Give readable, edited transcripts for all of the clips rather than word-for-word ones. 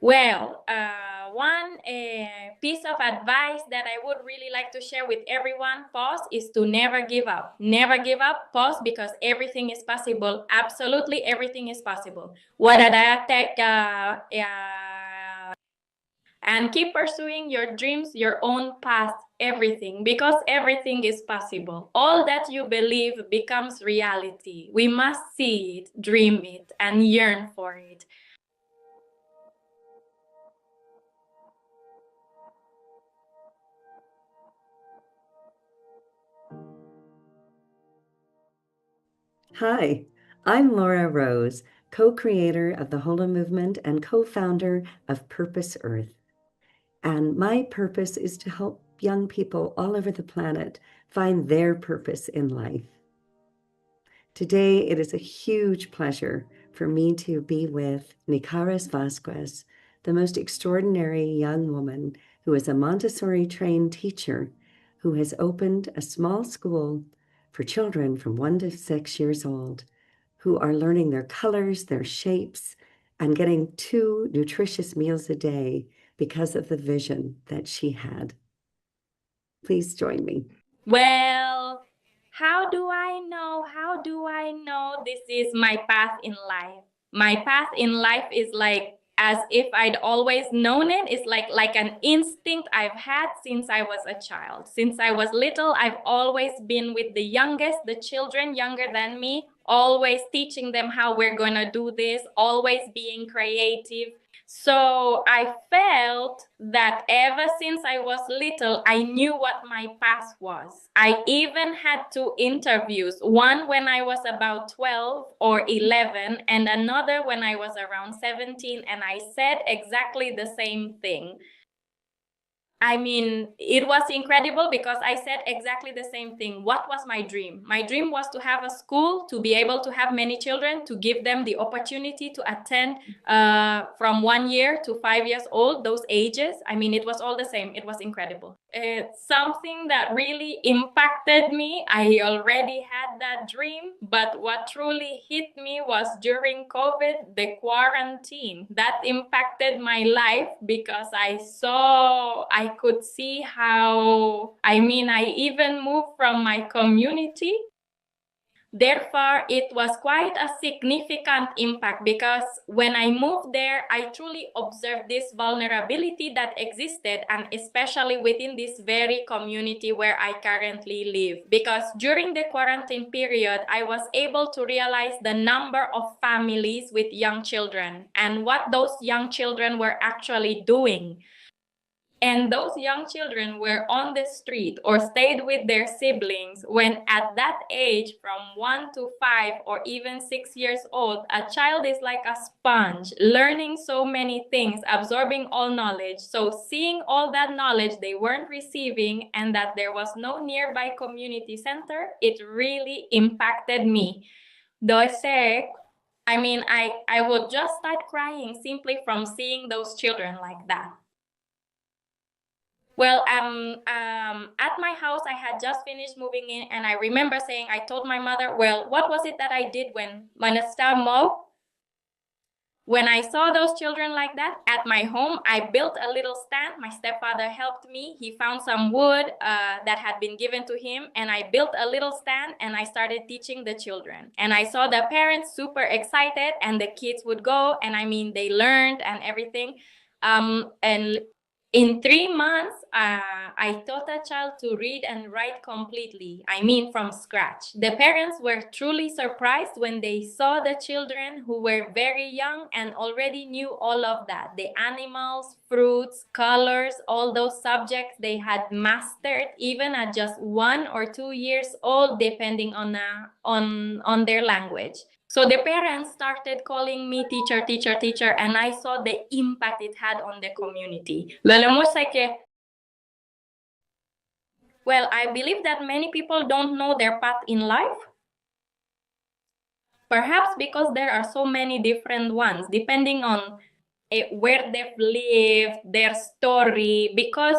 One piece of advice that I would really like to share with everyone, pause, is to never give up. Never give up, pause, because everything is possible. Absolutely everything is possible. And keep pursuing your dreams, your own path, everything, because everything is possible. All that you believe becomes reality. We must see it, dream it, and yearn for it. Hi, I'm Laura Rose, co-creator of the Holomovement and co-founder of Purpose Earth. And my purpose is to help young people all over the planet find their purpose in life. Today, it is a huge pleasure for me to be with Nikauris Vaquez, the most extraordinary young woman who is a Montessori-trained teacher who has opened a small school for children from 1 to 6 years old who are learning their colors, their shapes, and getting 2 nutritious meals a day because of the vision that she had. Please join me. Well, how do I know? How do I know this is my path in life? My path in life is like as if I'd always known it. It's like an instinct I've had since I was a child. Since I was little, I've always been with the youngest, the children younger than me, always teaching them how we're gonna do this, always being creative. So I felt that ever since I was little, I knew what my path was. I even had 2 interviews, one when I was about 12 or 11, and another when I was around 17, and I said exactly the same thing. I mean, it was incredible because I said exactly the same thing. What was my dream? My dream was to have a school, to be able to have many children, to give them the opportunity to attend from 1 year to 5 years old, those ages. I mean, it was all the same. It was incredible. It's something that really impacted me. I already had that dream, but what truly hit me was during COVID, the quarantine. That impacted my life because I could see how, I even moved from my community. Therefore, it was quite a significant impact because when I moved there, I truly observed this vulnerability that existed, and especially within this very community where I currently live. Because during the quarantine period, I was able to realize the number of families with young children and what those young children were actually doing. And those young children were on the street or stayed with their siblings when at that age, from 1 to 5 or even 6 years old, a child is like a sponge, learning so many things, absorbing all knowledge. So seeing all that knowledge they weren't receiving and that there was no nearby community center, it really impacted me. I would just start crying simply from seeing those children like that. At my house, I had just finished moving in, and I remember saying, I told my mother, well, what was it that I did when when I saw those children like that at my home? I built a little stand. My stepfather helped me. He found some wood that had been given to him, and I built a little stand, and I started teaching the children. And I saw the parents super excited, and the kids would go, and they learned and everything. And in 3 months, I taught a child to read and write completely, from scratch. The parents were truly surprised when they saw the children who were very young and already knew all of that. The animals, fruits, colors, all those subjects they had mastered even at just 1 or 2 years old, depending on their language. So the parents started calling me teacher, teacher, teacher, and I saw the impact it had on the community. Well, I believe that many people don't know their path in life. Perhaps because there are so many different ones, depending on where they've lived, their story, because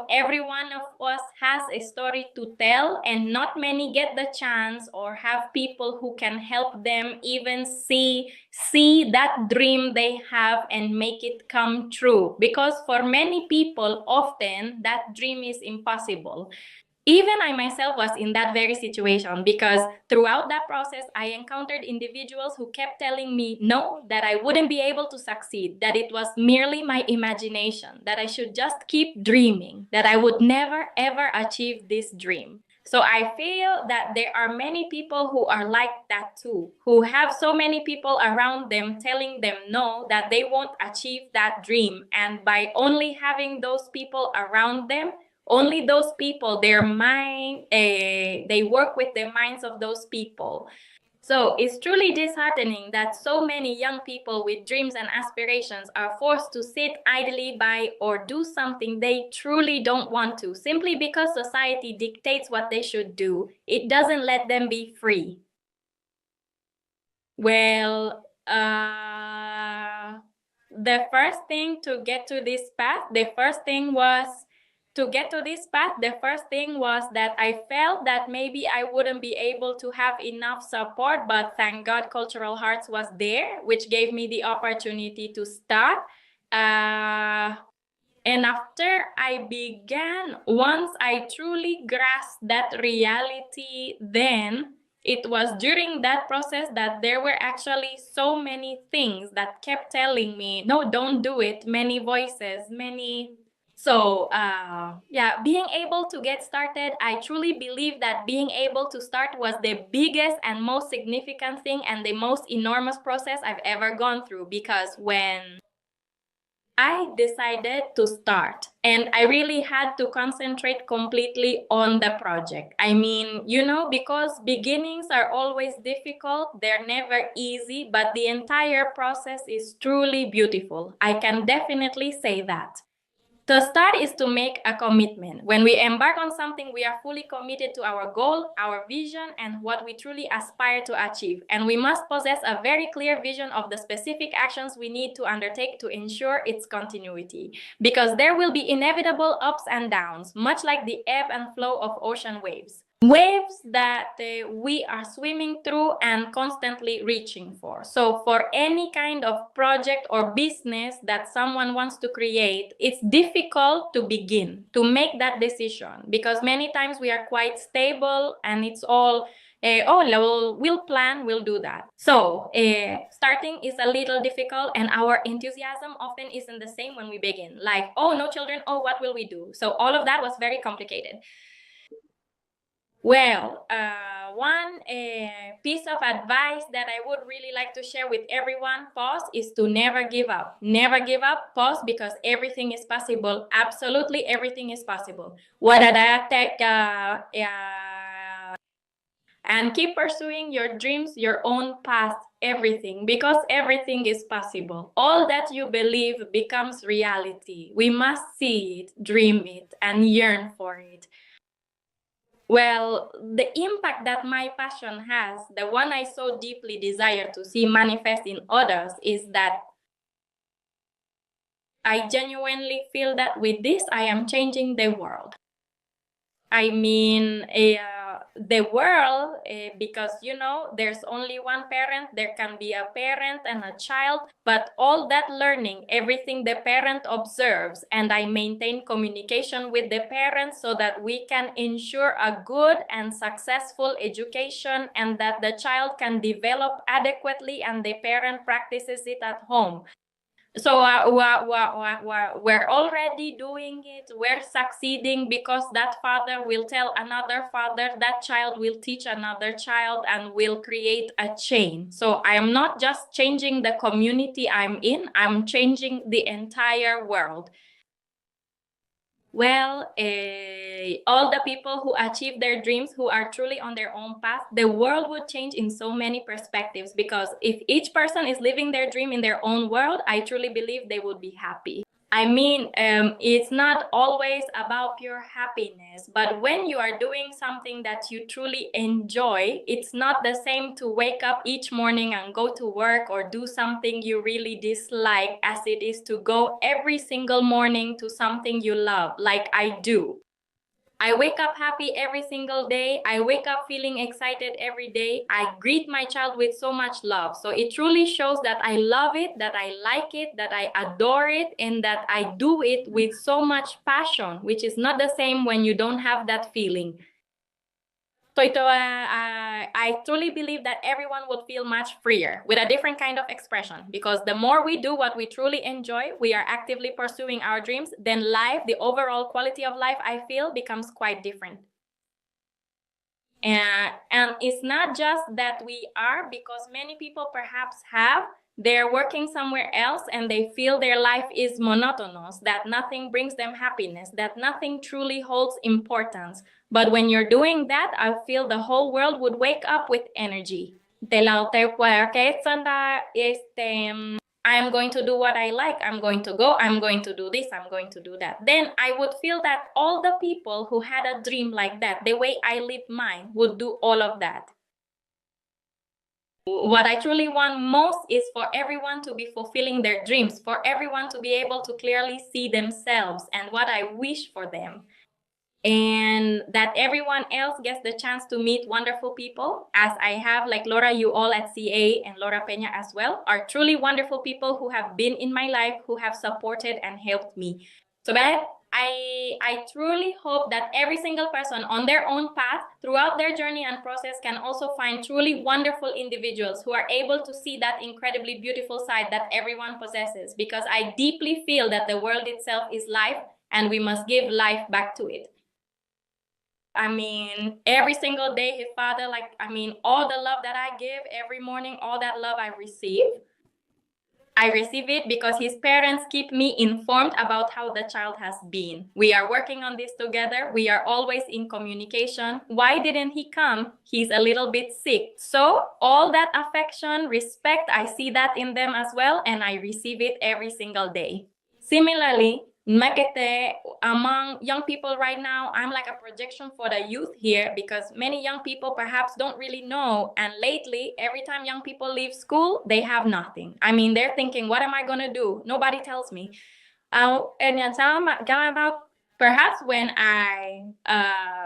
every one of us has a story to tell, and not many get the chance or have people who can help them even see that dream they have and make it come true. Because for many people, often that dream is impossible. Even I myself was in that very situation, because throughout that process, I encountered individuals who kept telling me no, that I wouldn't be able to succeed, that it was merely my imagination, that I should just keep dreaming, that I would never ever achieve this dream. So I feel that there are many people who are like that too, who have so many people around them telling them no, that they won't achieve that dream. And by only having those people around them, only those people, their mind, they work with the minds of those people. So it's truly disheartening that so many young people with dreams and aspirations are forced to sit idly by or do something they truly don't want to, simply because society dictates what they should do. It doesn't let them be free. Well, the first thing to get to this path, the first thing was that I felt that maybe I wouldn't be able to have enough support, but thank God Cultural Hearts was there, which gave me the opportunity to start. And after I began, once I truly grasped that reality, then it was during that process that there were actually so many things that kept telling me, no, don't do it. Many voices, many. So, being able to get started, I truly believe that being able to start was the biggest and most significant thing and the most enormous process I've ever gone through, because when I decided to start, and I really had to concentrate completely on the project. I mean, because beginnings are always difficult, they're never easy, but the entire process is truly beautiful. I can definitely say that. To start is to make a commitment. When we embark on something, we are fully committed to our goal, our vision, and what we truly aspire to achieve. And we must possess a very clear vision of the specific actions we need to undertake to ensure its continuity. Because there will be inevitable ups and downs, much like the ebb and flow of ocean waves. Waves that we are swimming through and constantly reaching for. So for any kind of project or business that someone wants to create, it's difficult to begin, to make that decision, because many times we are quite stable and it's all, we'll plan, we'll do that. So starting is a little difficult, and our enthusiasm often isn't the same when we begin. Like, oh, no children, oh, what will we do? So all of that was very complicated. Well, one piece of advice that I would really like to share with everyone, pause, is to never give up. Never give up, pause, because everything is possible. Absolutely everything is possible. And keep pursuing your dreams, your own path, everything, because everything is possible. All that you believe becomes reality. We must see it, dream it, and yearn for it. Well, the impact that my passion has, the one I so deeply desire to see manifest in others, is that I genuinely feel that with this, I am changing the world. I mean, the world, because, there's only one parent, there can be a parent and a child, but all that learning, everything the parent observes, and I maintain communication with the parents so that we can ensure a good and successful education, and that the child can develop adequately and the parent practices it at home. So we're already doing it. We're succeeding because that father will tell another father, that child will teach another child, and will create a chain. So I am not just changing the community I'm in, I'm changing the entire world. Well, all the people who achieve their dreams, who are truly on their own path, the world would change in so many perspectives, because if each person is living their dream in their own world, I truly believe they would be happy. I mean, it's not always about pure happiness, but when you are doing something that you truly enjoy, it's not the same to wake up each morning and go to work or do something you really dislike as it is to go every single morning to something you love, like I do. I wake up happy every single day. I wake up feeling excited every day. I greet my child with so much love. So it truly shows that I love it, that I like it, that I adore it, and that I do it with so much passion, which is not the same when you don't have that feeling. So I truly believe that everyone would feel much freer with a different kind of expression, because the more we do what we truly enjoy, we are actively pursuing our dreams, then life, the overall quality of life, I feel, becomes quite different. And it's not just that we are, because many people perhaps they're working somewhere else and they feel their life is monotonous, that nothing brings them happiness, that nothing truly holds importance. But when you're doing that, I feel the whole world would wake up with energy. I'm going to do what I like. I'm going to go. I'm going to do this. I'm going to do that. Then I would feel that all the people who had a dream like that, the way I live mine, would do all of that. What I truly want most is for everyone to be fulfilling their dreams, for everyone to be able to clearly see themselves and what I wish for them. And that everyone else gets the chance to meet wonderful people, as I have, like Laura, you all at CA, and Laura Peña as well, are truly wonderful people who have been in my life, who have supported and helped me. So that I truly hope that every single person on their own path throughout their journey and process can also find truly wonderful individuals who are able to see that incredibly beautiful side that everyone possesses, because I deeply feel that the world itself is life and we must give life back to it. I mean, every single day, his father, all the love that I give every morning, all that love I receive it because his parents keep me informed about how the child has been. We are working on this together. We are always in communication. Why didn't he come? He's a little bit sick. So all that affection, respect, I see that in them as well, and I receive it every single day. Similarly, Makete, among young people right now, I'm like a projection for the youth here, because many young people perhaps don't really know. And lately, every time young people leave school, they have nothing. I mean, they're thinking, what am I going to do? Nobody tells me. Perhaps when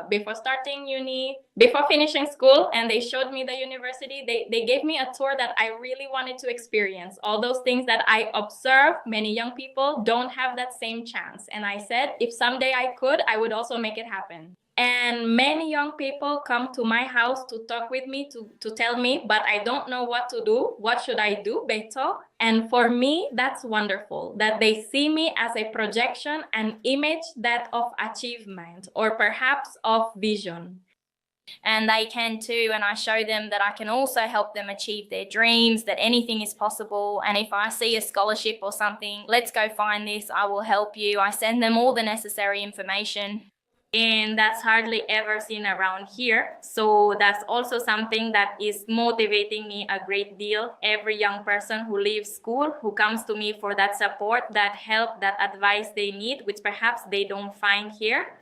before starting uni, before finishing school, and they showed me the university, they gave me a tour that I really wanted to experience. All those things that I observe, many young people don't have that same chance. And I said, if someday I could, I would also make it happen. And many young people come to my house to talk with me, to tell me, but I don't know what to do. What should I do, Beto? And for me, that's wonderful, that they see me as a projection, an image that of achievement, or perhaps of vision. And they can too, and I show them that I can also help them achieve their dreams, that anything is possible. And if I see a scholarship or something, let's go find this, I will help you. I send them all the necessary information. And that's hardly ever seen around here. So that's also something that is motivating me a great deal. Every young person who leaves school, who comes to me for that support, that help, that advice they need, which perhaps they don't find here.